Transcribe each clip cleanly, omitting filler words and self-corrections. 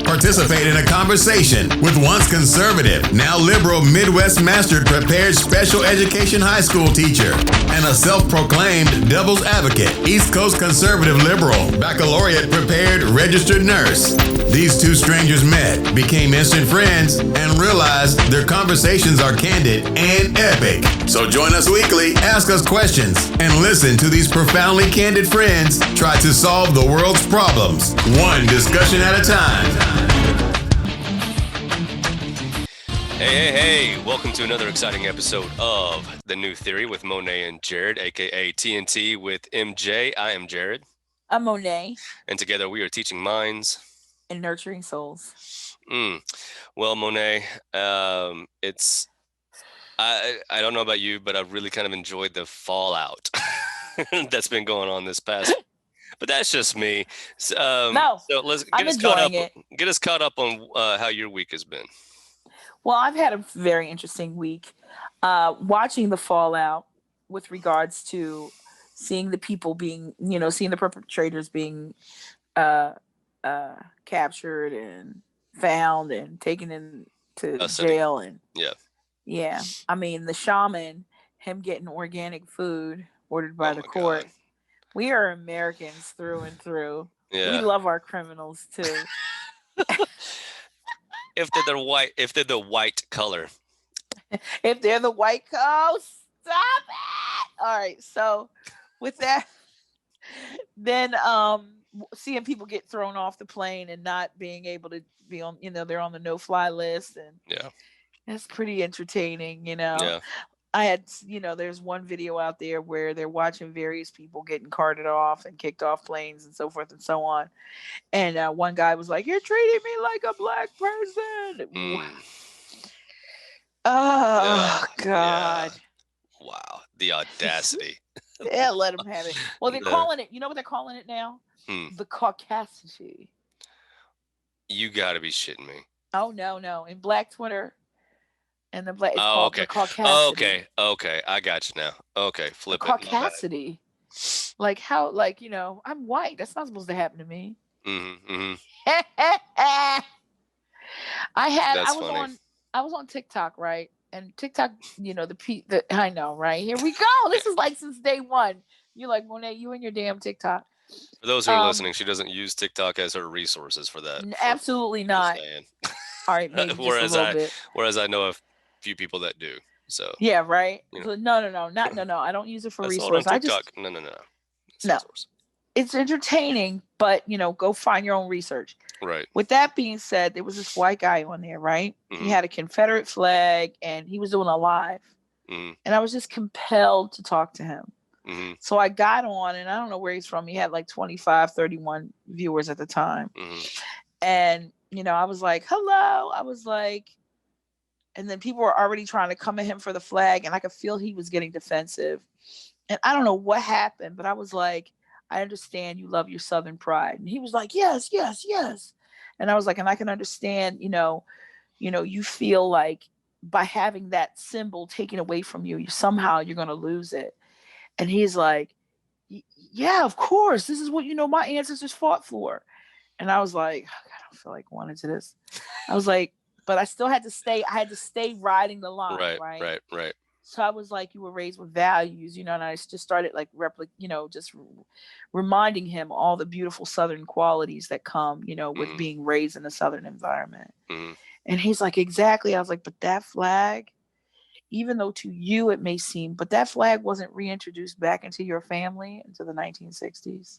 Participate in a conversation with once conservative, now liberal Midwest mastered prepared special education high school teacher and a self-proclaimed devil's advocate, East Coast conservative liberal, baccalaureate prepared registered nurse. These two strangers met, became instant friends, and realized their conversations are candid and epic. So join us weekly, ask us questions, and listen to these profoundly candid friends try to solve the world's problems, one discussion at a time. Hey, welcome to another exciting episode of The New Theory with Monet and Jared, aka TNT with MJ. I am Jared. I'm Monet. And together we are teaching minds and nurturing souls. Well, Monet, I don't know about you, but I've really kind of enjoyed the fallout that's been going on this past. But that's just me. No, so let's get us caught up on how your week has been. Well, I've had a very interesting week watching the fallout with regards to seeing the people being, seeing the perpetrators being captured and found and taken into jail. And yeah. I mean, the shaman, him getting organic food ordered by the court. God. We are Americans through and through. Yeah. We love our criminals too. If they're the white color. If they're the white color, stop it. All right. So with that, then seeing people get thrown off the plane and not being able to be on, they're on the no-fly list, and it's pretty entertaining, Yeah. I had, there's one video out there where they're watching various people getting carted off and kicked off planes and so forth and so on. And one guy was like, "You're treating me like a black person." Oh, God. Yeah. Wow. The audacity. Yeah, let them have it. Well, they're calling it, you know what they're calling it now? The caucasity. You got to be shitting me. Oh, no. In Black Twitter. And the black, it's called the caucasity. Okay. I got you now. Okay, flip the caucasity. Like how, I'm white. That's not supposed to happen to me. Mm-hmm. I was on TikTok, right? And TikTok, I know, right? Here we go. This is like since day one. You're like, Monet, you and your damn TikTok. For those who are listening, she doesn't use TikTok as her resources for that. Absolutely not. All right, maybe just a little bit. Whereas I know a few people that do. So yeah, right. No. I don't use it for resources. No. It's entertaining, but go find your own research. Right. With that being said, there was this white guy on there, right? Mm-hmm. He had a Confederate flag and he was doing a live. Mm-hmm. And I was just compelled to talk to him. Mm-hmm. So I got on, and I don't know where he's from. He had like 25, 31 viewers at the time. Mm-hmm. And, I was like, hello. I was like, and then people were already trying to come at him for the flag, and I could feel he was getting defensive. And I don't know what happened, but I was like, I understand you love your Southern pride. And he was like, yes. And I was like, and I can understand, you feel like by having that symbol taken away from you, somehow you're going to lose it. And he's like, yeah, of course. This is what, my ancestors fought for. And I was like, oh, God, I don't feel like going into this. I was like, but I still had to stay. I had to stay riding the line, right. So I was like, you were raised with values, and I just started like just reminding him all the beautiful Southern qualities that come, with being raised in a Southern environment. Mm-hmm. And he's like, exactly. I was like, but that flag, even though to you it may seem, but that flag wasn't reintroduced back into your family until the 1960s.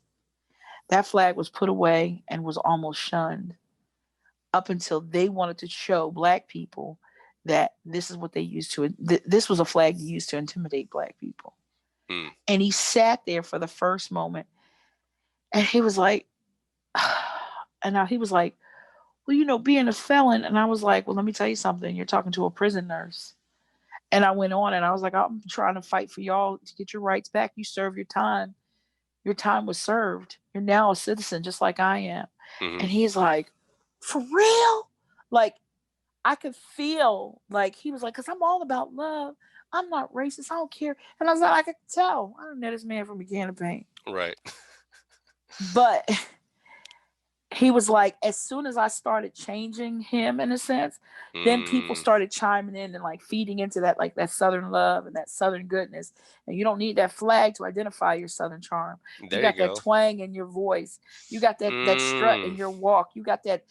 That flag was put away and was almost shunned up until they wanted to show Black people that this is what they used to, this was a flag used to intimidate Black people. Mm. And he sat there for the first moment, and he was like, well, being a felon. And I was like, well, let me tell you something. You're talking to a prison nurse. And I went on and I was like, I'm trying to fight for y'all to get your rights back. You serve your time. Your time was served. You're now a citizen just like I am. Mm-hmm. And he's like, for real? Like, I could feel like he was like, because I'm all about love. I'm not racist. I don't care. And I was like, I could tell. I don't know this man from a can of paint. Right. But he was like, as soon as I started changing him in a sense, then people started chiming in and like feeding into that, like that Southern love and that Southern goodness. And you don't need that flag to identify your Southern charm. There you got you that go. twang in your voice. You got that strut in your walk. You got that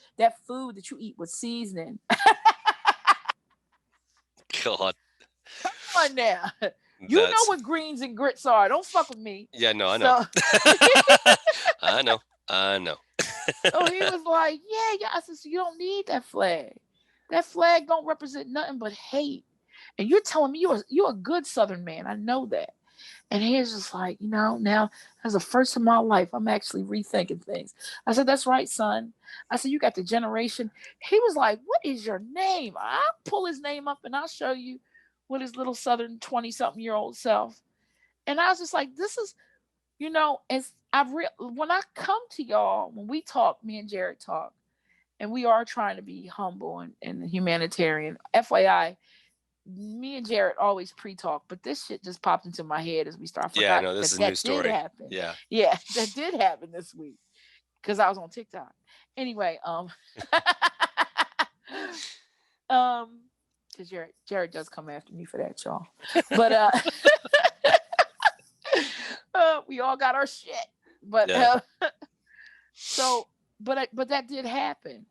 food that you eat with seasoning. God. Come on now. You know what greens and grits are. Don't fuck with me. Yeah, no, I know. I know. So he was like, yeah. I said, so you don't need that flag. That flag don't represent nothing but hate. And you're telling me you're a good Southern man. I know that. And he was just like, now as the first in my life, I'm actually rethinking things. I said, that's right, son. I said, you got the generation. He was like, what is your name? I'll pull his name up and I'll show you what his little Southern 20-something-year-old self. And I was just like, this is, as when I come to y'all, when we talk, me and Jared talk, and we are trying to be humble and humanitarian. FYI, me and Jared always pre-talk, but this shit just popped into my head as we start. Yeah, no, this is a new story. Did happen. Yeah, that did happen this week because I was on TikTok. Anyway, because Jared does come after me for that, y'all. But we all got our shit. But yeah. but that did happen,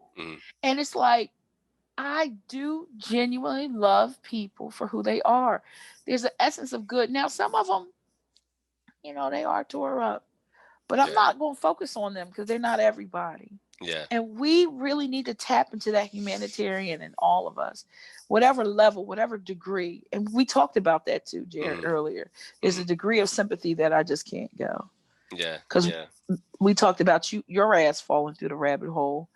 and it's like, I do genuinely love people for who they are. There's an essence of good. Now, some of them, they are tore up, but I'm not going to focus on them because they're not everybody. Yeah. And we really need to tap into that humanitarian in all of us, whatever level, whatever degree. And we talked about that too, Jared, earlier. There's a degree of sympathy that I just can't go. Yeah. Because we talked about your ass falling through the rabbit hole.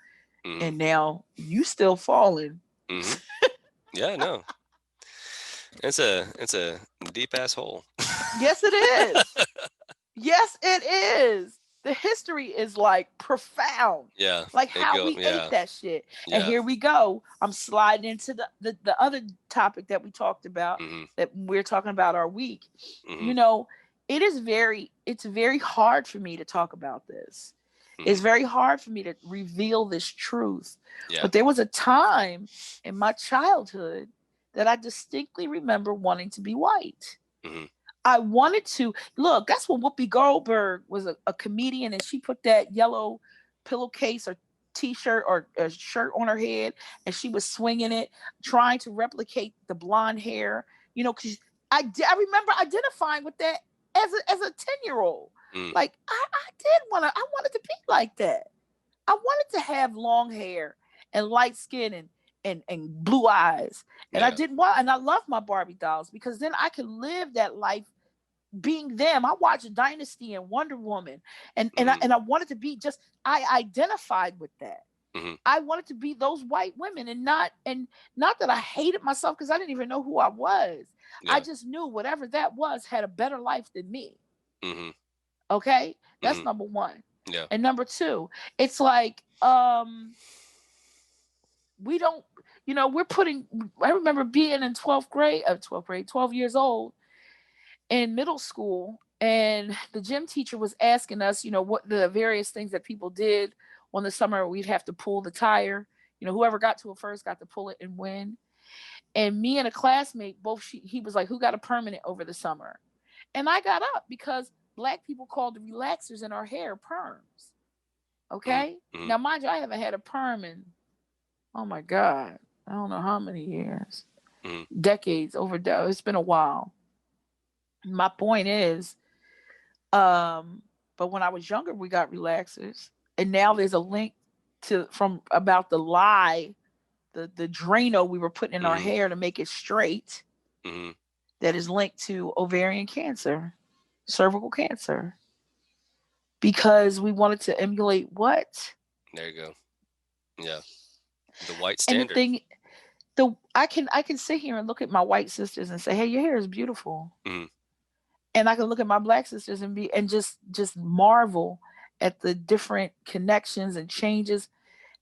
And now you still falling. Yeah, no. It's a deep ass hole. Yes, it is. Yes, it is. The history is like profound. Yeah. Like how we ate that shit. Yeah. And here we go. I'm sliding into the other topic that we talked about, that we're talking about our week. It's very hard for me to talk about this. It's very hard for me to reveal this truth. Yeah. But there was a time in my childhood that I distinctly remember wanting to be white. I wanted to look. That's when Whoopi Goldberg was a comedian, and she put that yellow pillowcase or T-shirt or a shirt on her head, and she was swinging it, trying to replicate the blonde hair. Because I remember identifying with that as a 10-year-old. Like I wanted to be like that. I wanted to have long hair and light skin and blue eyes. And I didn't want, and I love my Barbie dolls because then I could live that life being them. I watched Dynasty and Wonder Woman and I wanted to be I identified with that. I wanted to be those white women and not that I hated myself because I didn't even know who I was. Yeah. I just knew whatever that was had a better life than me. Okay, that's number one. Yeah. And number two, it's like we don't, we're putting. I remember being in 12 years old in middle school, and the gym teacher was asking us, what the various things that people did on the summer. We'd have to pull the tire. Whoever got to it first got to pull it and win. And me and a classmate, he was like, who got a permanent over the summer? And I got up because Black people called the relaxers in our hair perms. Okay? Now, mind you, I haven't had a perm in, oh my God, I don't know how many years. Decades, it's been a while. My point is, but when I was younger, we got relaxers. And now there's a link about the lie, the Drano we were putting in our hair to make it straight, that is linked to ovarian cancer. Cervical cancer, because we wanted to emulate what? There you go. Yeah, the white standard. And the thing, I can sit here and look at my white sisters and say, "Hey, your hair is beautiful," and I can look at my Black sisters and just marvel at the different connections and changes,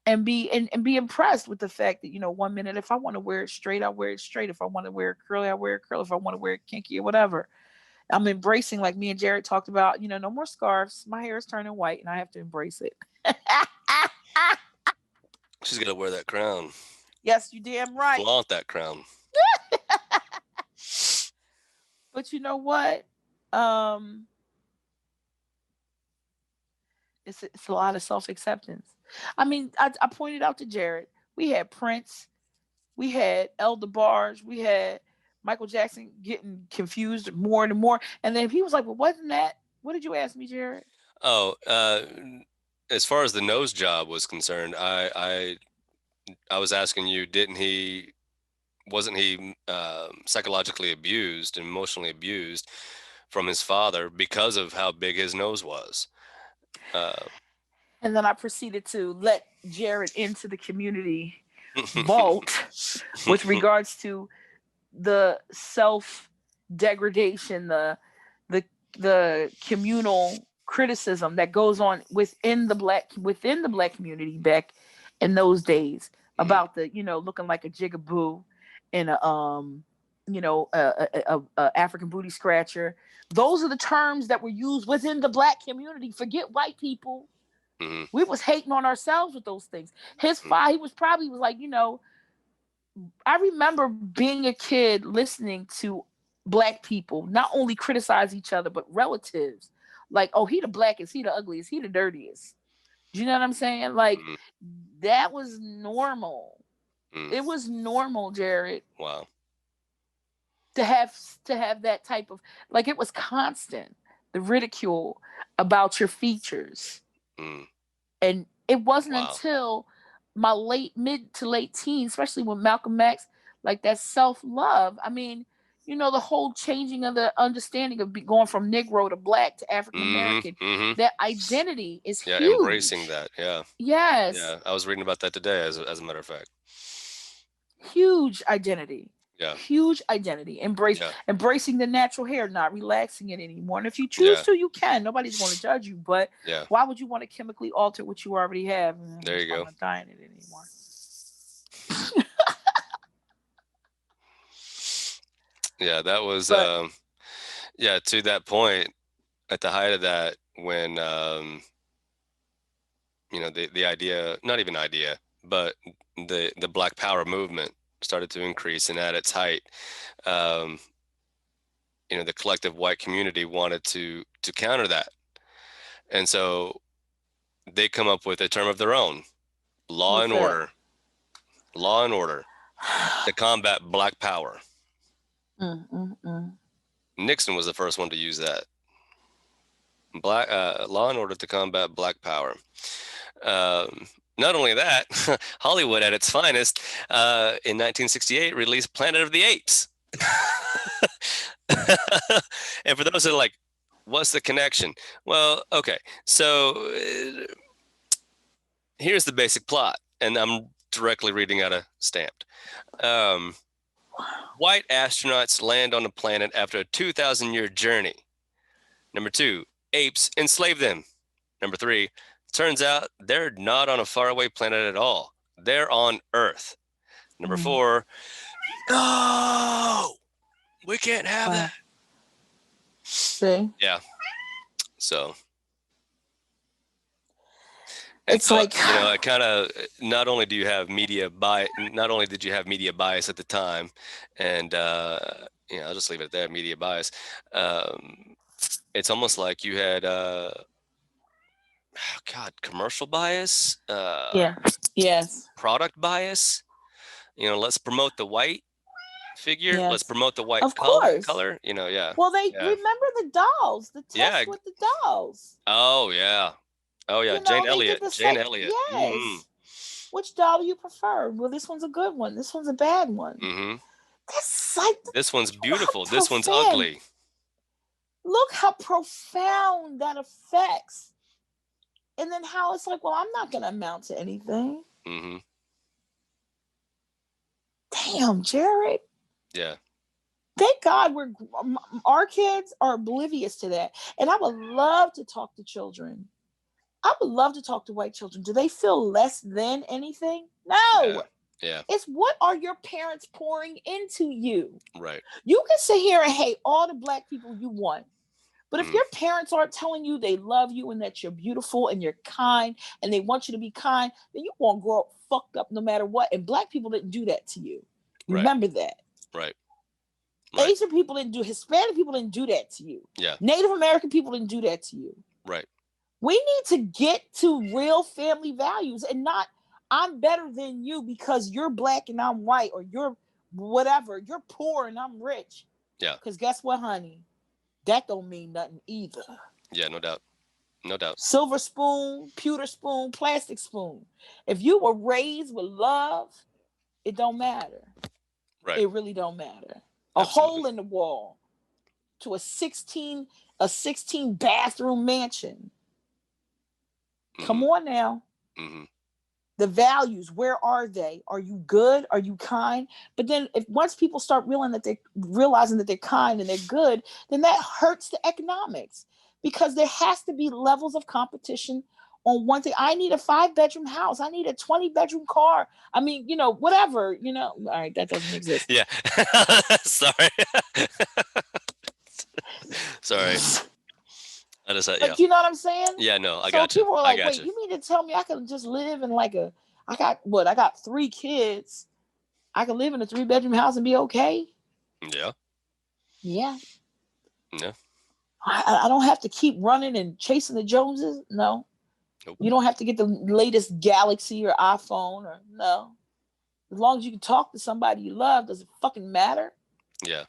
and be impressed with the fact that 1 minute if I want to wear it straight, I wear it straight. If I want to wear it curly, I wear it curly. If I want to wear it kinky or whatever. I'm embracing, like me and Jared talked about, no more scarves. My hair is turning white and I have to embrace it. She's got to wear that crown. Yes, you damn right. Flaunt that crown. But you know what? It's a lot of self-acceptance. I mean, I pointed out to Jared, we had Prince, we had Elder Barge, we had Michael Jackson getting confused more and more. And then he was like, well, wasn't that, what did you ask me, Jared? Oh, as far as the nose job was concerned, I was asking you, wasn't he psychologically abused and emotionally abused from his father because of how big his nose was? And then I proceeded to let Jared into the community vault with regards to the self-degradation, the communal criticism that goes on within the black community back in those days about the looking like a jigaboo and a African booty scratcher. Those are the terms that were used within the black community. Forget white people. Mm-hmm. We was hating on ourselves with those things. His father, he was like, I remember being a kid listening to black people not only criticize each other, but relatives. Like, oh, he the blackest, he the ugliest, he the dirtiest. Do you know what I'm saying? Like, that was normal. It was normal, Jared. Wow. To have that type of, like, it was constant, the ridicule about your features. And it wasn't until my mid to late teens, especially with Malcolm X, like that self-love. I mean, the whole changing of the understanding of going from Negro to black to African American, that identity is huge. Embracing that. Yeah. Yes. Yeah. I was reading about that today, as a matter of fact. Huge identity. Yeah. Huge identity. Embracing the natural hair, not relaxing it anymore. And if you choose to, you can. Nobody's going to judge you. But why would you want to chemically alter what you already have? There you go. I'm not dying it anymore. Yeah, that was to that point, at the height of that, when the idea, not even idea, but the Black Power movement started to increase, and at its height, the collective white community wanted to counter that, and so they come up with a term of their own: law and order to combat Black Power. Nixon was the first one to use that. Law and order to combat Black Power. Not only that, Hollywood at its finest in 1968 released Planet of the Apes. And for those that are like, what's the connection? Well, okay, so here's the basic plot, and I'm directly reading out of Stamped. White astronauts land on a planet after a 2,000-year journey. Number 2, apes enslave them. Number 3, turns out they're not on a faraway planet at all. They're on Earth. Number 4, no, we can't have that. See? Yeah. So it's like, it kind of, not only did you have media bias at the time, and I'll just leave it at that, media bias. It's almost like you had commercial bias. Yes. Product bias. Let's promote the white figure. Yes. Let's promote the white color. Well, they remember the dolls, the test with the dolls. Oh yeah. Jane Elliott. Yes. Mm-hmm. Which doll you prefer? Well, this one's a good one. This one's a bad one. Mm-hmm. This one's beautiful. This one's ugly. Look how profound that affects. And then how it's like, well, I'm not going to amount to anything. Mm-hmm. Damn, Jared. Yeah. Thank God our kids are oblivious to that. And I would love to talk to children. I would love to talk to white children. Do they feel less than anything? No. Yeah. It's what are your parents pouring into you? Right. You can sit here and hate all the black people you want, But if your parents aren't telling you they love you and that you're beautiful and you're kind and they want you to be kind, then you won't grow up fucked up no matter what. And Black people didn't do that to you. Remember that. Right. Asian people didn't do, Hispanic people didn't do that to you. Yeah. Native American people didn't do that to you. Right. We need to get to real family values and not, I'm better than you because you're Black and I'm white, or you're whatever, you're poor and I'm rich. Yeah. Because guess what, honey? That don't mean nothing either. Yeah, no doubt. No doubt. Silver spoon, pewter spoon, plastic spoon. If you were raised with love, it don't matter. Right. It really don't matter. A hole in the wall to a 16 bathroom mansion. Come on now. The values, where are they? Are you good? Are you kind? But then if once people start realizing that they're kind and they're good, then that hurts the economics, because there has to be levels of competition on one thing. I need a 5-bedroom house. I need a 20-bedroom car. I mean, whatever, all right, that doesn't exist. Yeah. Sorry. Sorry. But you know what I'm saying? Yeah, no, I got you. So people are like, wait, you mean to tell me I can just live in I got 3 kids. I can live in a 3-bedroom house and be okay? Yeah. Yeah. No. I don't have to keep running and chasing the Joneses? No. Nope. You don't have to get the latest Galaxy or iPhone or no. As long as you can talk to somebody you love, does it fucking matter? Yeah.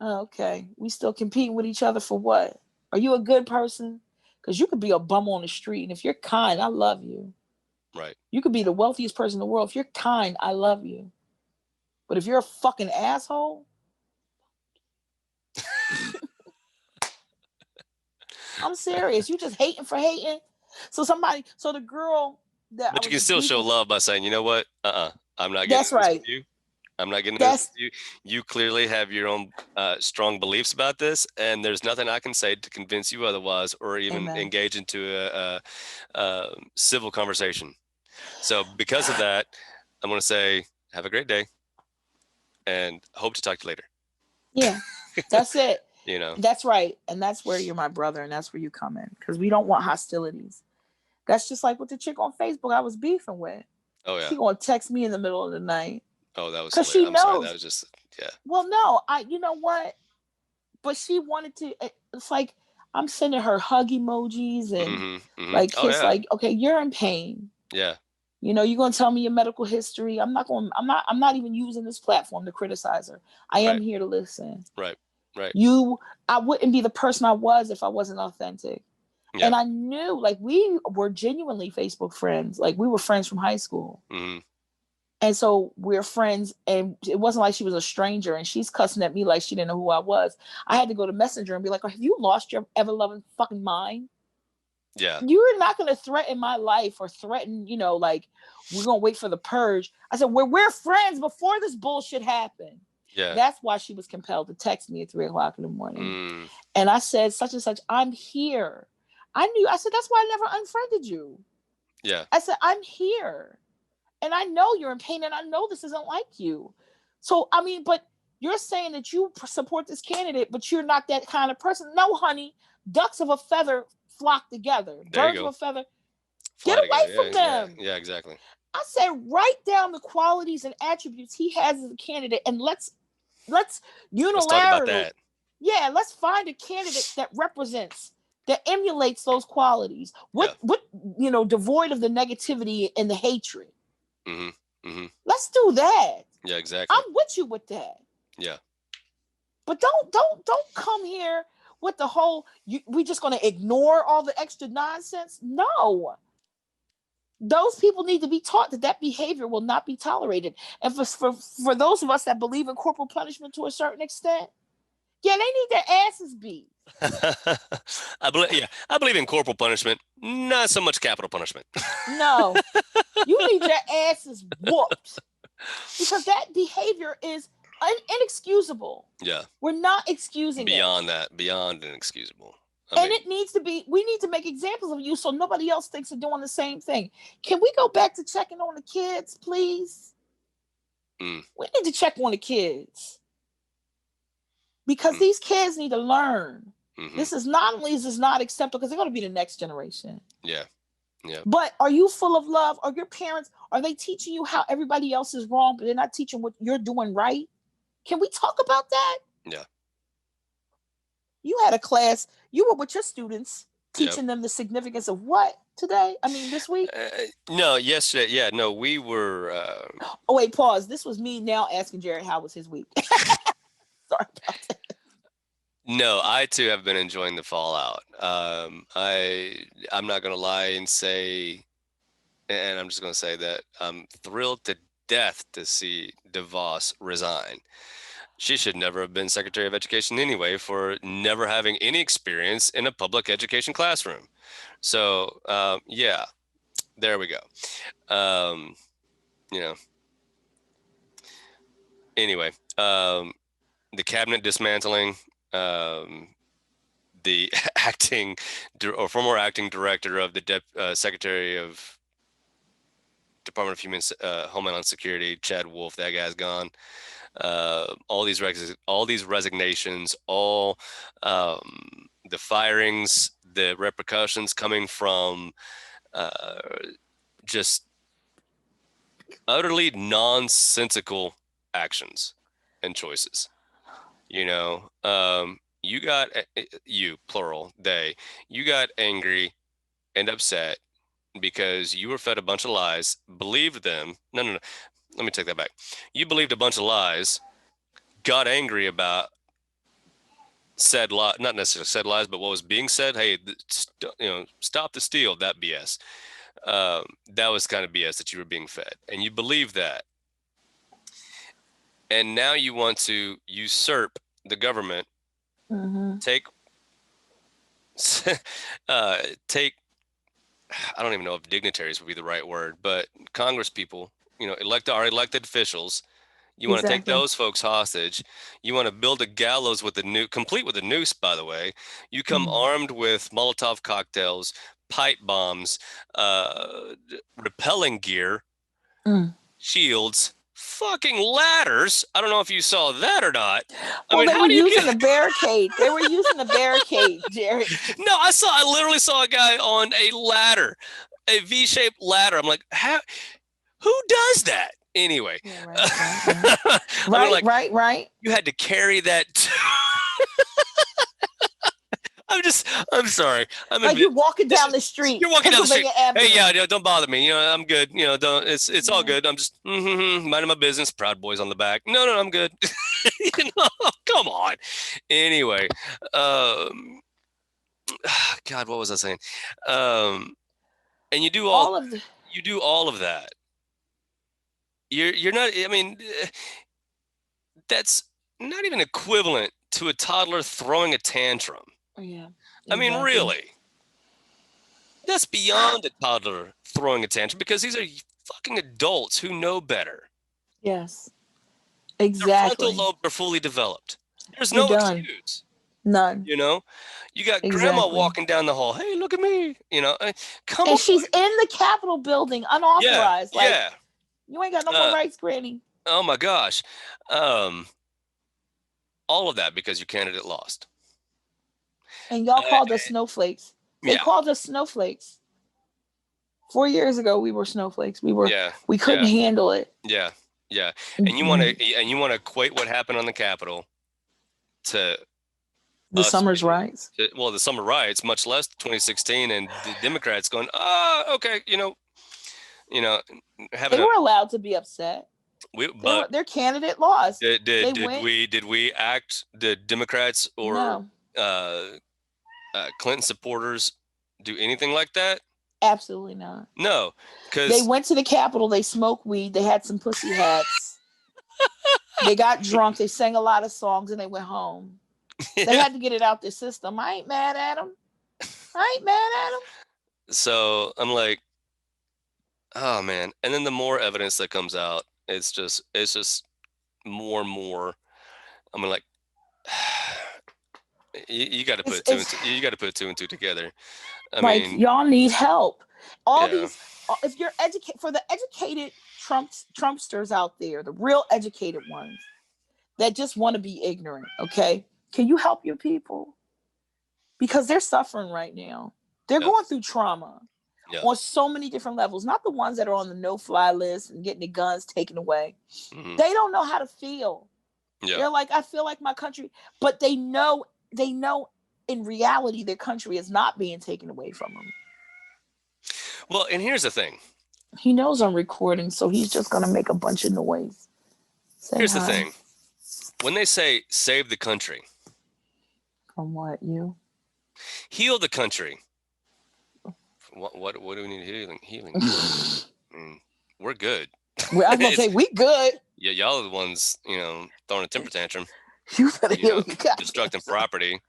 Oh, okay. We still competing with each other for what? Are you a good person? Because you could be a bum on the street, and if you're kind, I love you. Right. You could be the wealthiest person in the world. If you're kind, I love you. But if you're a fucking asshole, I'm serious. You just hating for hating. So the girl that. But you can still show love by saying, you know what? I'm not getting That's right. with you. I'm not getting this with you. You clearly have your own strong beliefs about this, and there's nothing I can say to convince you otherwise, or even engage into a civil conversation. So because of that, I'm going to say, have a great day, and hope to talk to you later. Yeah, that's it. That's right. And that's where you're my brother, and that's where you come in, because we don't want hostilities. That's just like with the chick on Facebook I was beefing with. Oh, yeah. She going to text me in the middle of the night. Oh, that was because she knows. Sorry, that was just, yeah. Well, no, you know what? But she wanted to. It's like I'm sending her hug emojis and kiss. Like, okay, you're in pain. Yeah. You're gonna tell me your medical history. I'm not even using this platform to criticize her. I am here to listen. Right. Right. I wouldn't be the person I was if I wasn't authentic. Yeah. And I knew, like, we were genuinely Facebook friends. Like, we were friends from high school. Mm-hmm. And so we're friends, and it wasn't like she was a stranger and she's cussing at me like she didn't know who I was. I had to go to Messenger and be like, have you lost your ever-loving fucking mind? Yeah. You're not going to threaten my life or threaten, like, we're going to wait for the purge. I said, we're friends before this bullshit happened. Yeah. That's why she was compelled to text me at 3:00 in the morning. And I said, such and such, I'm here. I said, that's why I never unfriended you. Yeah. I said, I'm here. And I know you're in pain, and I know this isn't like you. So, I mean, but you're saying that you support this candidate, but you're not that kind of person. No, honey. Ducks of a feather flock together. Birds of a feather. Get away from them. Yeah, exactly. I said, write down the qualities and attributes he has as a candidate, and let's unilaterally. Let's talk about that. Yeah, let's find a candidate that represents, that emulates those qualities. What devoid of the negativity and the hatred. Mm-hmm. Mm-hmm. Let's do that. Yeah, exactly. I'm with you with that. Yeah. But don't come here with the whole we just going to ignore all the extra nonsense. No. Those people need to be taught that behavior will not be tolerated. And for those of us that believe in corporal punishment to a certain extent, yeah, they need their asses beat. I believe in corporal punishment, not so much capital punishment. No, you need your asses whooped, because that behavior is inexcusable. Yeah, we're not excusing beyond inexcusable. We need to make examples of you so nobody else thinks they're doing the same thing. Can we go back to checking on the kids, please? We need to check on the kids. Because these kids need to learn. This is not only is this not acceptable because they're going to be the next generation. Yeah. But are you full of love? Are your parents, are they teaching you how everybody else is wrong, but they're not teaching what you're doing right? Can we talk about that? Yeah. You had a class, you were with your students teaching them the significance of what today? I mean, this week? No, yesterday. Yeah, no, we were. Oh, wait, pause. This was me now asking Jared how was his week. Sorry about that. No, I too have been enjoying the fallout. I'm not going to lie and say, and I'm just going to say that I'm thrilled to death to see DeVos resign. She should never have been Secretary of Education anyway for never having any experience in a public education classroom. So, yeah, there we go. Anyway, the cabinet dismantling, the acting or former acting director of the Secretary of Department of Homeland Security, Chad Wolf, that guy's gone. All these resignations, all the firings, the repercussions coming from just utterly nonsensical actions and choices. You got you plural they. You got angry and upset because you were fed a bunch of lies, believed them. No. Let me take that back. You believed a bunch of lies, got angry about said lie, not necessarily said lies, but what was being said. Hey, stop the steal, that BS. That was kind of BS that you were being fed, and you believe that. And now you want to usurp the government, take, I don't even know if dignitaries would be the right word, but Congress people, our elected officials, you want to take those folks hostage. You want to build a gallows complete with a noose, by the way. You come armed with Molotov cocktails, pipe bombs, repelling gear, shields, fucking ladders. I don't know if you saw that or not. They were using the barricade. They were using the barricade, Jerry. No, I literally saw a guy on a ladder, a V-shaped ladder. I'm like, who does that? Anyway. Yeah, right. You had to carry that. I'm sorry. You're walking down the street. You're walking down the street. Hey, yeah, don't bother me. I'm good. It's all good. I'm just minding my business. Proud Boys on the back. No, I'm good. Come on. Anyway, God, what was I saying? And you do all of that. You're not. I mean, that's not even equivalent to a toddler throwing a tantrum. Yeah. Exactly. I mean, really, that's beyond a toddler throwing a tantrum because these are fucking adults who know better. Yes, exactly. Their frontal lobes are fully developed. There's no excuse. None. You got grandma walking down the hall. Hey, look at me. Come on. And she's in the Capitol building unauthorized. Yeah. You ain't got no more rights, Granny. Oh my gosh. All of that because your candidate lost. And y'all called us snowflakes. They called us snowflakes. 4 years ago, we were snowflakes. We couldn't handle it. Yeah. And you want to equate what happened on the Capitol to the summer's riots. The summer riots, much less 2016, and the Democrats going, okay, they were allowed to be upset. Their candidate lost. Did we act? Did Democrats or Clinton supporters do anything like that? Absolutely not. No, because they went to the Capitol. They smoked weed. They had some pussy hats. They got drunk. They sang a lot of songs, and they went home. They had to get it out their system. I ain't mad at them. So I'm like, oh man. And then the more evidence that comes out, it's just more and more. I'm like, you got to put two and two together. I mean, y'all need help. These, if you're for the educated Trumpsters out there, the real educated ones that just want to be ignorant. Okay, can you help your people? because they're suffering right now. They're going through trauma on so many different levels. Not the ones that are on the no-fly list and getting the guns taken away. Mm-hmm. They don't know how to feel. Yeah. They're like, I feel like my country, but they know in reality their country is not being taken away from them. Well, and here's the thing. He knows I'm recording, so he's just going to make a bunch of noise. Here's the thing. When they say save the country. From what, you? Heal the country. What do we need healing? We're good. Well, I was going to say, we good. Yeah, y'all are the ones, throwing a temper tantrum. Destructing property,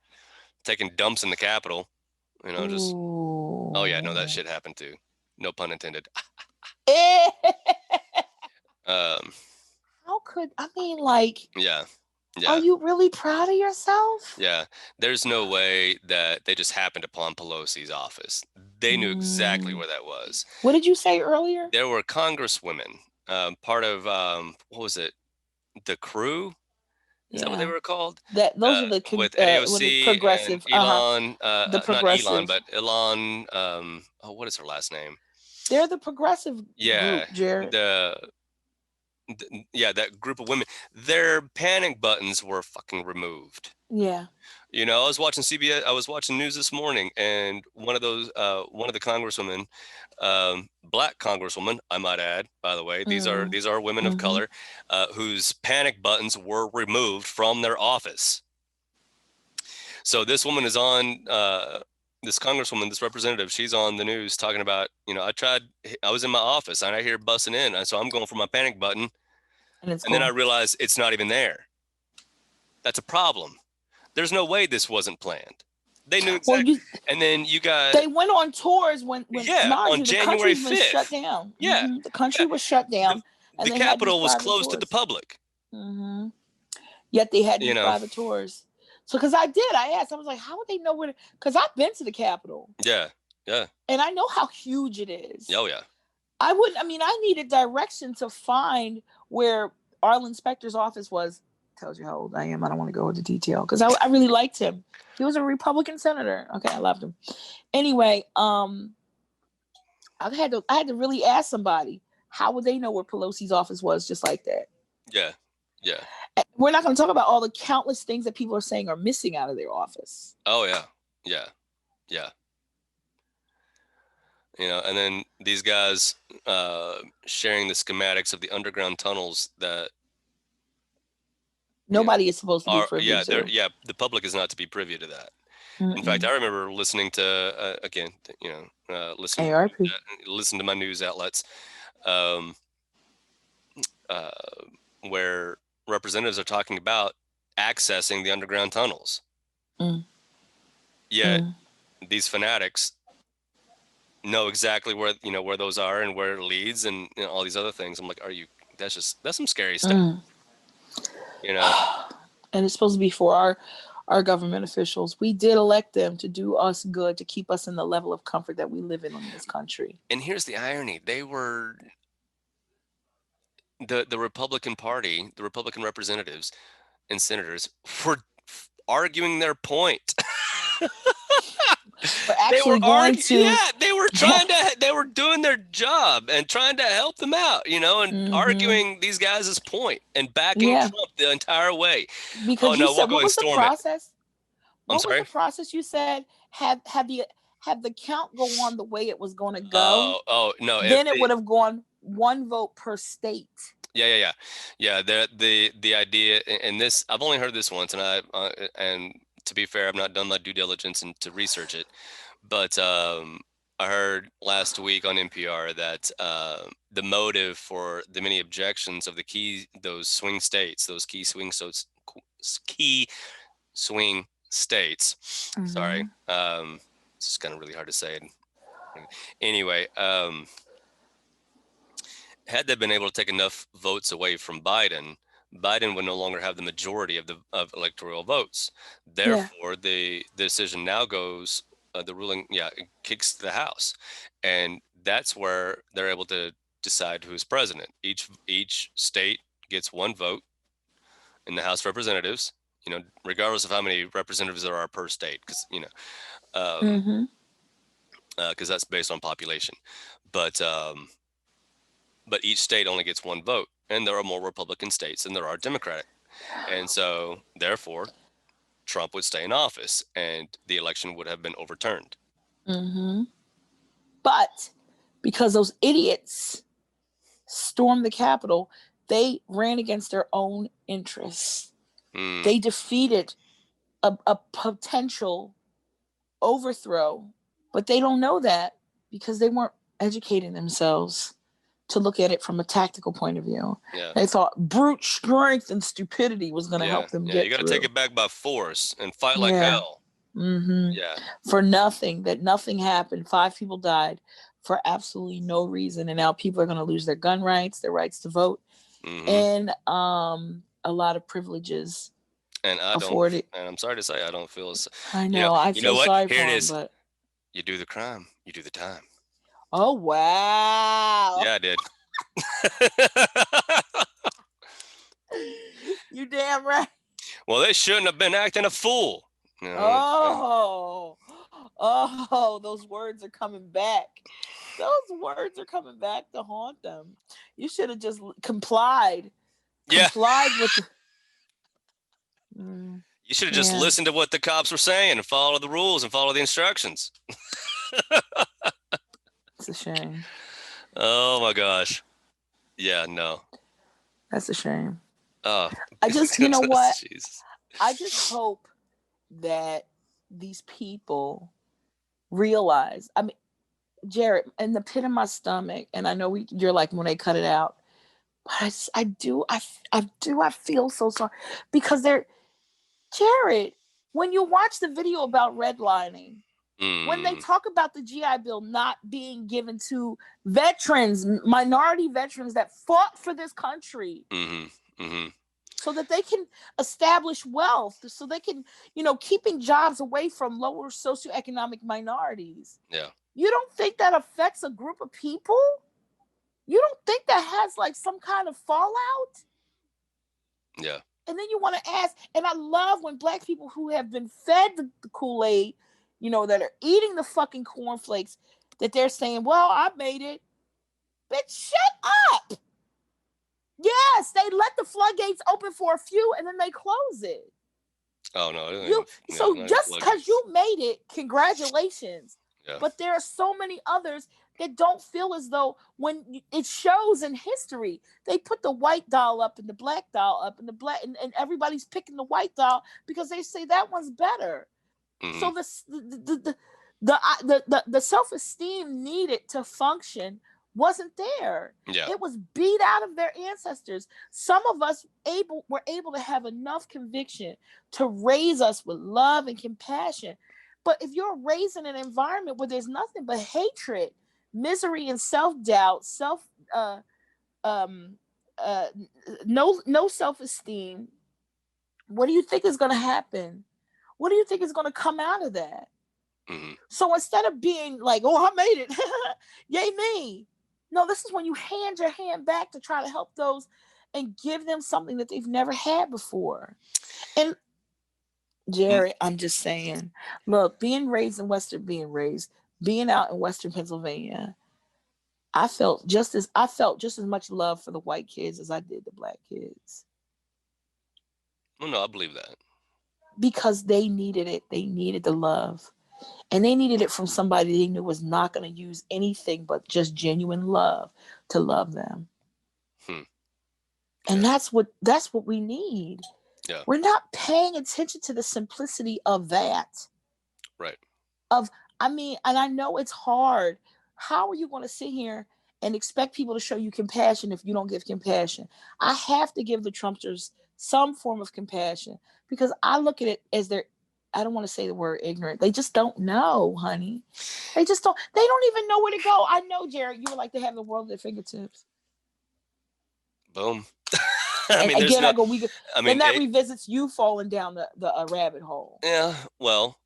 taking dumps in the Capitol. Oh yeah, no, that shit happened too. No pun intended. How could like? Yeah. Are you really proud of yourself? Yeah. There's no way that they just happened upon Pelosi's office. They knew exactly where that was. What did you say earlier? There were congresswomen, part of what was it? The crew? Is that what they were called? Those are the with AOC progressive and Elon, the progressive. not Elon, but Elon. What is her last name? They're the progressive group, Jared. That group of women. Their panic buttons were fucking removed. Yeah. I was watching CBS. I was watching news this morning, and one of the congresswomen, black congresswoman, I might add, by the way, these are women of color, whose panic buttons were removed from their office. So this woman is on, this congresswoman, this representative, she's on the news talking about, I was in my office and I hear busting in, and so I'm going for my panic button, and then I realize it's not even there. That's a problem. There's no way this wasn't planned. They knew exactly. And then they went on tours when on January 5th. Shut down. Yeah. The country was shut down. The Capitol was closed to the public. Mm-hmm. Yet they had these private tours. So, because I asked, I was like, how would they know where? Because I've been to the Capitol. Yeah. Yeah. And I know how huge it is. Oh, yeah. I needed direction to find where Arlen Specter's office was. Tells you how old I am. I don't want to go into detail because I really liked him. He was a Republican senator. Okay, I loved him. Anyway, I had to really ask somebody, how would they know where Pelosi's office was just like that? Yeah. Yeah. We're not going to talk about all the countless things that people are saying are missing out of their office. Oh, yeah. Yeah. Yeah. And then these guys sharing the schematics of the underground tunnels that nobody is supposed to be privy to. Yeah, the public is not to be privy to that. Mm-mm. In fact, I remember listening to listen to my news outlets, where representatives are talking about accessing the underground tunnels. Yet these fanatics know exactly where those are and where it leads and all these other things. I'm like, that's some scary stuff. And it's supposed to be for our government officials. We did elect them to do us good, to keep us in the level of comfort that we live in this country. And here's the irony. They were the Republican Party, the Republican representatives and senators were arguing their point. They were doing their job and trying to help them out, and arguing these guys' point and backing Trump the entire way. Because what was the process? What was the process? You said have the count go on the way it was going to go. Oh no! Then it would have gone one vote per state. Yeah. The idea, and this I've only heard this once, and to be fair, I've not done my due diligence and to research it, but I heard last week on NPR that the motive for the many objections of those swing states, those key swing states. Sorry, it's just kind of really hard to say. Anyway, had they been able to take enough votes away from Biden would no longer have the majority of electoral votes. Therefore, the decision now goes, the ruling, it kicks the House. And that's where they're able to decide who's president. Each state gets one vote in the House of Representatives, regardless of how many representatives there are per state, because that's based on population. But each state only gets one vote, and there are more Republican states than there are Democratic, and so therefore Trump would stay in office, and the election would have been overturned. But because those idiots stormed the Capitol, they ran against their own interests. They defeated a potential overthrow, but they don't know that because they weren't educating themselves to look at it from a tactical point of view. Yeah. They thought brute strength and stupidity was going to help them get you got to take it back by force and fight like hell. Yeah. For nothing, that nothing happened. 5 people died for absolutely no reason. And now people are going to lose their gun rights, their rights to vote, and a lot of privileges. And I'm sorry to say, I don't feel. I know. I feel sorry for Here it him, is. but you do the crime, you do the time. Oh wow! Yeah, I did. You damn right. Well, they shouldn't have been acting a fool. Oh, those words are coming back. Those words are coming back to haunt them. You should have just complied. Complied with the... You should have just listened to what the cops were saying and follow the rules and follow the instructions. It's a shame. Oh my gosh. Yeah, no. That's a shame. Oh. I just, you know what? Jesus. I just hope that these people realize, I mean, Jared, in the pit of my stomach, and I know you're like, when they cut it out, but I feel so sorry because Jared, when you watch the video about redlining, when they talk about the GI Bill not being given to veterans, minority veterans that fought for this country, so that they can establish wealth, so they can, keeping jobs away from lower socioeconomic minorities. Yeah. You don't think that affects a group of people? You don't think that has like some kind of fallout? Yeah. And then you want to ask, and I love when Black people who have been fed the Kool-Aid, that are eating the fucking cornflakes, that they're saying, well, I made it. Bitch, shut up. Yes, they let the floodgates open for a few and then they close it. Oh, no. So just because you made it, congratulations. Yeah. But there are so many others that don't feel as though, when it shows in history, they put the white doll up and the black doll up and and everybody's picking the white doll because they say that one's better. So the self-esteem needed to function wasn't there. Yeah. It was beat out of their ancestors. Some of us were able to have enough conviction to raise us with love and compassion. But if you're raised in an environment where there's nothing but hatred, misery, and self-doubt, no self-esteem, what do you think is going to happen? What do you think is going to come out of that? So instead of being like, oh, I made it, yay me. No, this is when you hand your hand back to try to help those and give them something that they've never had before. And Jerry, I'm just saying, look, being out in Western Pennsylvania, I felt just as much love for the white kids as I did the Black kids. Well, no, I believe that. Because they needed it. They needed the love. And they needed it from somebody they knew was not going to use anything but just genuine love to love them. And that's what we need. Yeah. We're not paying attention to the simplicity of that. Right. And I know it's hard. How are you going to sit here and expect people to show you compassion if you don't give compassion? I have to give the Trumpsters some form of compassion because I look at it as I don't want to say the word ignorant. They just don't know, honey. They don't even know where to go. I know, Jared, you would like to have the world at their fingertips. Boom. That revisits you falling down the rabbit hole. Yeah, well,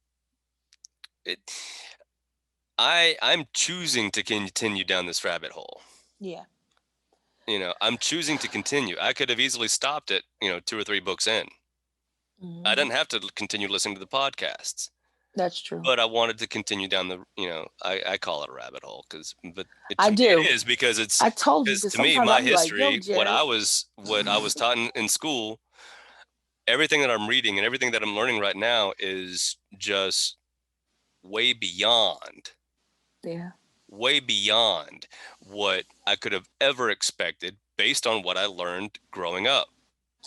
I'm choosing to continue down this rabbit hole. Yeah. I'm choosing to continue. I could have easily stopped it, 2 or 3 books in. I didn't have to continue listening to the podcasts. That's true. But I wanted to continue down the, I call it a rabbit hole but I do. It is because it's. I told you, because to me, my history, what I was taught in school, everything that I'm reading and everything that I'm learning right now is just way beyond. Yeah. Way beyond what I could have ever expected based on what I learned growing up.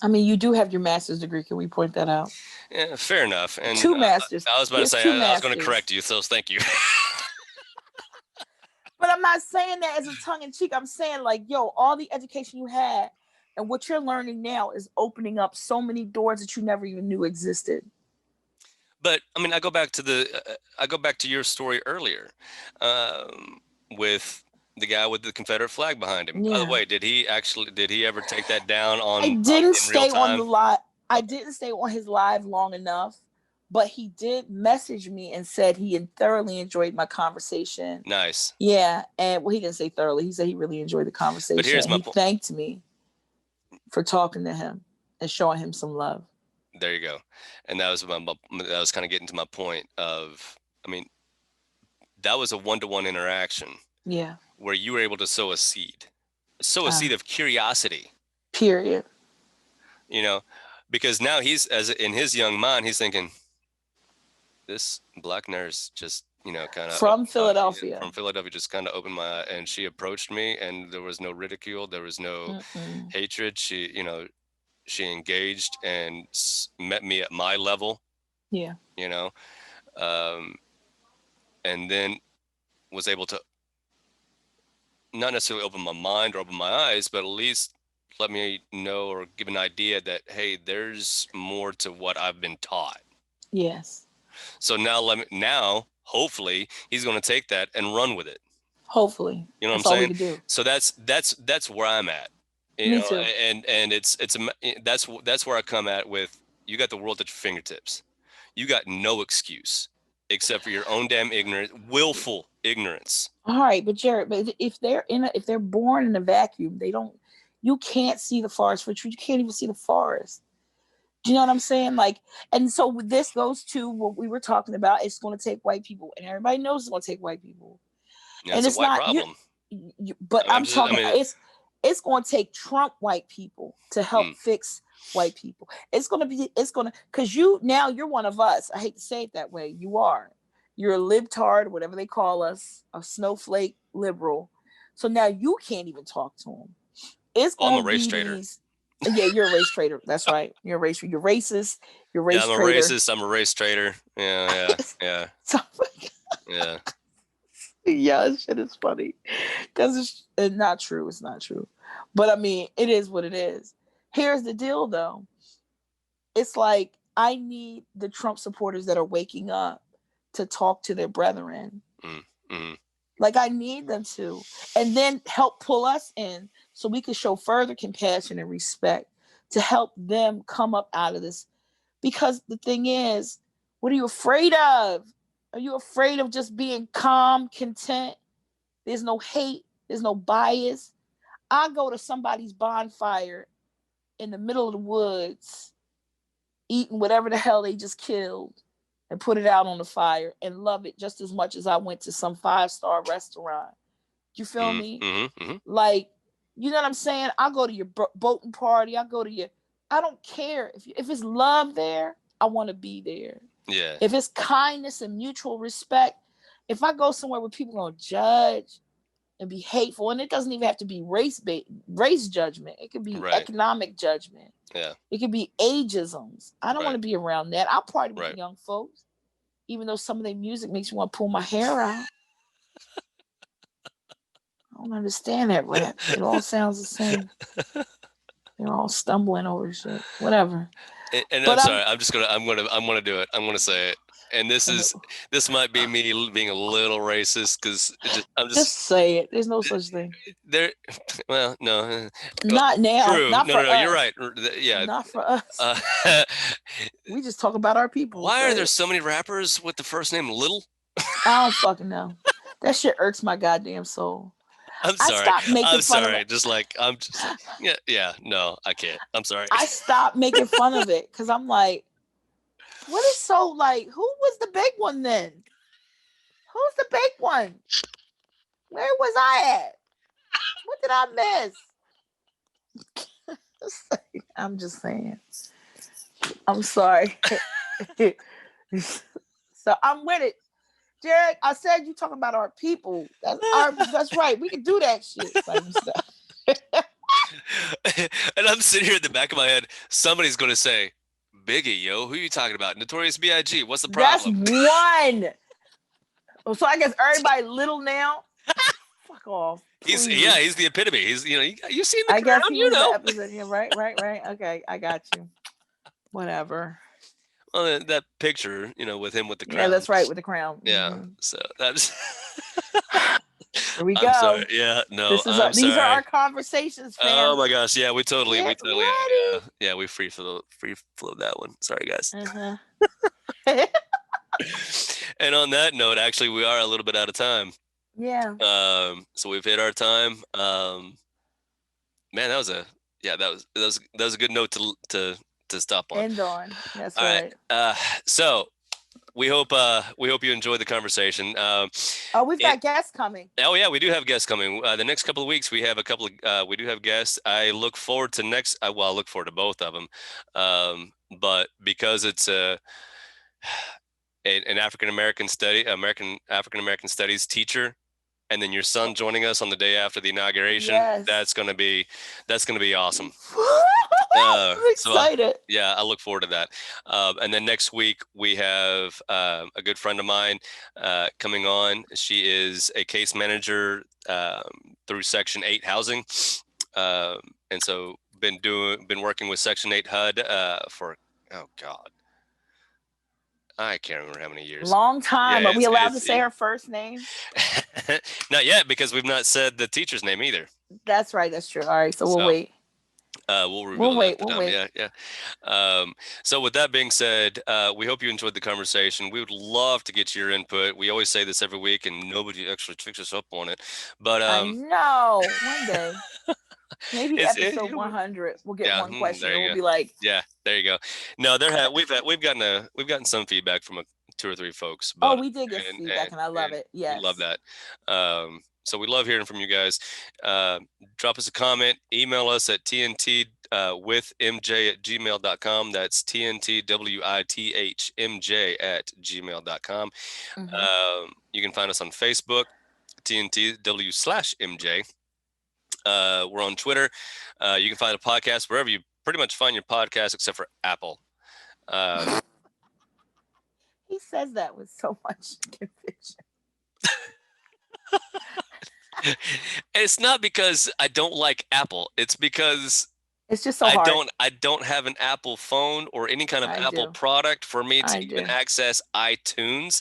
I mean, you do have your master's degree. Can we point that out? Yeah, fair enough. And 2 masters. I was about to say, I was going to correct you, so thank you. But I'm not saying that as a tongue in cheek. I'm saying like, yo, all the education you had and what you're learning now is opening up so many doors that you never even knew existed. But I mean, I go back to your story earlier, with the guy with the Confederate flag behind him. Yeah. By the way, did he ever take that down on? I didn't stay on the live. I didn't stay on his live long enough, but he did message me and said he had thoroughly enjoyed my conversation. Nice. Yeah, and well, he didn't say thoroughly. He said he really enjoyed the conversation. But here's my point. He thanked me for talking to him and showing him some love. There you go. And that was kind of getting to my point of, I mean, that was a one-to-one interaction. Yeah. Where you were able to sow a seed of curiosity. Period. Because now in his young mind, he's thinking, this black nurse just, kind of from Philadelphia, just kind of opened my eye, and she approached me, and there was no ridicule, there was no hatred. She engaged and met me at my level. Yeah. And then was able to not necessarily open my mind or open my eyes, but at least let me know or give an idea that, hey, there's more to what I've been taught. Yes. So now hopefully he's going to take that and run with it. Hopefully. You know what I'm saying? So that's where I'm at. Me too. And that's where I come at with, you got the world at your fingertips. You got no excuse except for your own damn willful ignorance. All right, but Jared, if they're born in a vacuum, you can't see the forest for trees. You can't even see the forest. Do you know what I'm saying? Like, and so this goes to what we were talking about. It's going to take white people, and everybody knows it's going to take white people. Yeah, and it's a white problem. It's going to take Trump white people to help fix white people. Because you're one of us. I hate to say it that way. You're a libtard, whatever they call us, a snowflake liberal. So now you can't even talk to them. I'm a race traitor. Yeah, you're a race traitor. That's right. You're a race traitor. You're racist. You're race traitor. I'm a racist. I'm a race traitor. Yeah. Yeah. Yeah, this shit is funny. Because it's not true. It's not true. But I mean, it is what it is. Here's the deal, though. It's like, I need the Trump supporters that are waking up to talk to their brethren. Mm-hmm. Like, I need them to. And then help pull us in so we can show further compassion and respect to help them come up out of this. Because the thing is, what are you afraid of? Are you afraid of just being calm, content? There's no hate. There's no bias. I go to somebody's bonfire in the middle of the woods, eating whatever the hell they just killed, and put it out on the fire and love it just as much as I went to some 5-star restaurant. You feel me? Mm-hmm. Like, you know what I'm saying? I go to your boating party. I don't care. If it's love there, I want to be there. Yeah. If it's kindness and mutual respect, if I go somewhere where people are going to judge and be hateful, and it doesn't even have to be race judgment. It could be economic judgment. Yeah. It could be ageisms. I don't want to be around that. I'll party with young folks, even though some of their music makes me want to pull my hair out. I don't understand that rap. It all sounds the same. They're all stumbling over shit. Whatever. And I'm sorry. I'm gonna do it. I'm gonna say it. And this might be me being a little racist because I'm just say it. There's no such thing. Well, no. Not now. True. Not no, for us. You're right. Yeah. Not for us. We just talk about our people. Why are there so many rappers with the first name Little? I don't fucking know. That shit irks my goddamn soul. I'm sorry. I'm sorry. Just like yeah. No, I can't. I'm sorry. I stopped making fun of it because I'm like, What is so like? Who was the big one then? Who's the big one? Where was I at? What did I miss? I'm just saying. I'm sorry. So I'm with it. Jared, I said you talking about our people. That's right. We can do that shit. And I'm sitting here in the back of my head. Somebody's going to say, Biggie, yo, who are you talking about? Notorious B.I.G. What's the problem? That's one. So I guess everybody little now. Fuck off. He's the epitome. He's you've seen the I crown, guess he was the episode. Yeah, right. Okay, I got you. Whatever. Well, that picture, with him with the crown. Yeah, that's right, with the crown. Yeah. So that's. Here we go. I'm sorry. Yeah, no. These are our conversations, fam. Oh my gosh, yeah, we totally, we free flow that one. Sorry, guys. And on that note, actually, we are a little bit out of time. Yeah. So we've hit our time. Man, that was a good note to stop on. End on. That's all right. So we hope you enjoyed the conversation. We've got guests coming. Oh yeah, we do have guests coming. The next couple of weeks we have we do have guests. I look forward to I look forward to both of them. But because it's an African American studies teacher, and then your son joining us on the day after the inauguration, yes. that's gonna be awesome. I'm excited. I look forward to that. And then next week we have a good friend of mine coming on. She is a case manager through Section 8 housing, and so been working with Section 8 HUD for I can't remember how many years. Long time. Are we allowed to say her first name? Not yet, because we've not said the teacher's name either. That's right. That's true. All right. So we'll wait. We'll wait. Yeah. So with that being said, we hope you enjoyed the conversation. We would love to get your input. We always say this every week, and nobody actually picks us up on it. But I know one day. Maybe episode 100, we'll get one question and we'll be like, yeah, there you go. No, we've gotten some feedback from 2 or 3 folks. But, we did get feedback, and I love it. Yes, we love that. So we love hearing from you guys. Drop us a comment, email us at tntwithmj@gmail.com. That's tntwithmj@gmail.com. You can find us on Facebook, tntw/mj. We're on Twitter. You can find a podcast wherever you pretty much find your podcast, except for Apple. He says that with so much conviction. It's not because I don't like Apple. It's because it's just so hard. I don't have an Apple phone or any kind of Apple product for me to even access iTunes.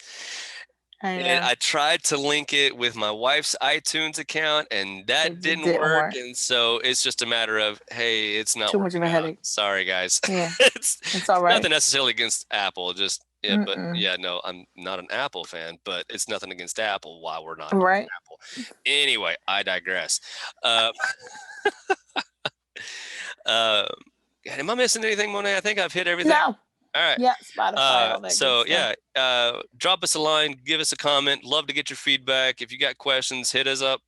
And I tried to link it with my wife's iTunes account, and that didn't work. And so it's just a matter of, hey, it's not too much of a headache. Sorry, guys. Yeah, it's all right. Nothing necessarily against Apple, just but no, I'm not an Apple fan, but it's nothing against Apple. Why we're not right? Apple. Anyway, I digress. Am I missing anything, Monet? I think I've hit everything. No. All right. Yeah, Spotify. All that so drop us a line, give us a comment. Love to get your feedback. If you got questions, hit us up.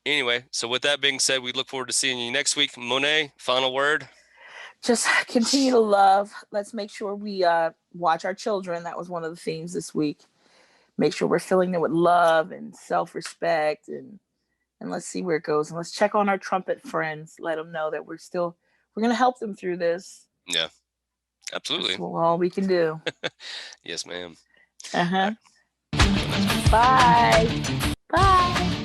Anyway, so with that being said, we look forward to seeing you next week. Monet, final word. Just continue to love. Let's make sure we watch our children. That was one of the themes this week. Make sure we're filling them with love and self-respect, and let's see where it goes. And let's check on our trumpet friends. Let them know that we're going to help them through this. Yeah, absolutely. That's all we can do. Yes, ma'am. Bye. Bye.